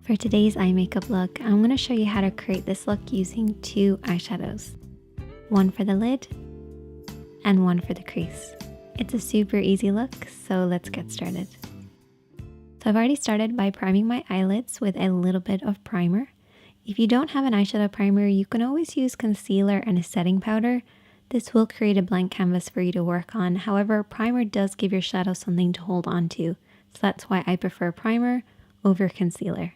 For today's eye makeup look, I'm going to show you how to create this look using two eyeshadows. One for the lid and one for the crease. It's a super easy look, so let's get started. So I've already started by priming my eyelids with a little bit of primer. If you don't have an eyeshadow primer, you can always use concealer and a setting powder. This will create a blank canvas for you to work on. However, primer does give your shadow something to hold on to, so that's why I prefer primer over concealer.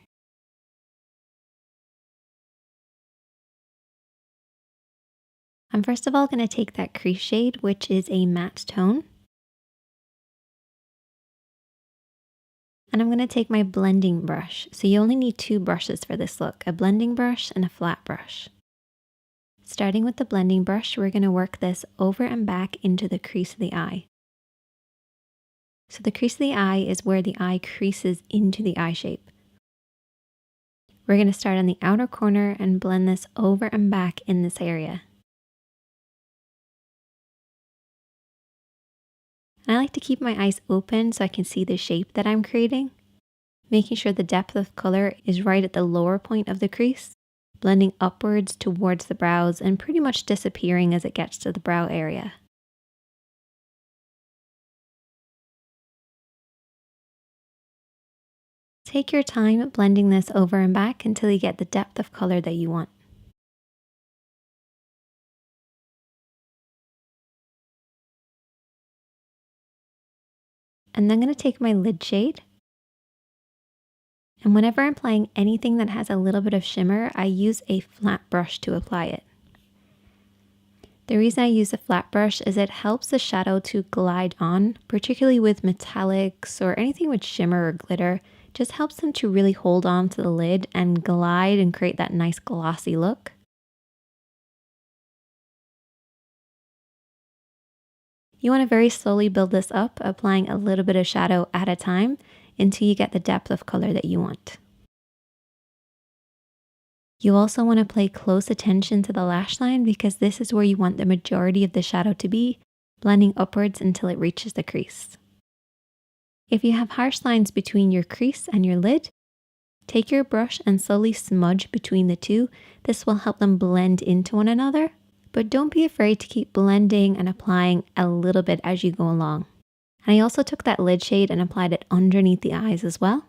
I'm first of all going to take that crease shade, which is a matte tone. And I'm going to take my blending brush. So you only need two brushes for this look, a blending brush and a flat brush. Starting with the blending brush, we're going to work this over and back into the crease of the eye. So the crease of the eye is where the eye creases into the eye shape. We're going to start on the outer corner and blend this over and back in this area. And I like to keep my eyes open so I can see the shape that I'm creating, making sure the depth of color is right at the lower point of the crease, blending upwards towards the brows and pretty much disappearing as it gets to the brow area. Take your time blending this over and back until you get the depth of color that you want. And then I'm going to take my lid shade. And whenever I'm applying anything that has a little bit of shimmer, I use a flat brush to apply it. The reason I use a flat brush is it helps the shadow to glide on, particularly with metallics or anything with shimmer or glitter. It just helps them to really hold on to the lid and glide and create that nice glossy look. You want to very slowly build this up, applying a little bit of shadow at a time until you get the depth of color that you want. You also want to pay close attention to the lash line because this is where you want the majority of the shadow to be, blending upwards until it reaches the crease. If you have harsh lines between your crease and your lid, take your brush and slowly smudge between the two. This will help them blend into one another. But don't be afraid to keep blending and applying a little bit as you go along. And I also took that lid shade and applied it underneath the eyes as well.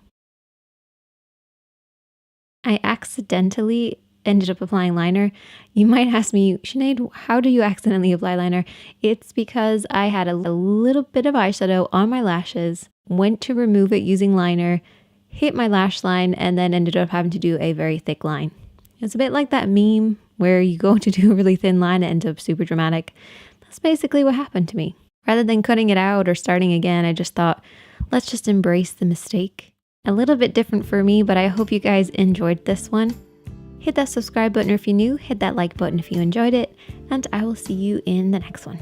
I accidentally ended up applying liner. You might ask me, Sinead, how do you accidentally apply liner? It's because I had a little bit of eyeshadow on my lashes, went to remove it using liner, hit my lash line, and then ended up having to do a very thick line. It's a bit like that meme where you go to do a really thin line and it ends up super dramatic. That's basically what happened to me. Rather than cutting it out or starting again, I just thought, let's just embrace the mistake. A little bit different for me, but I hope you guys enjoyed this one. Hit that subscribe button if you're new, hit that like button if you enjoyed it, and I will see you in the next one.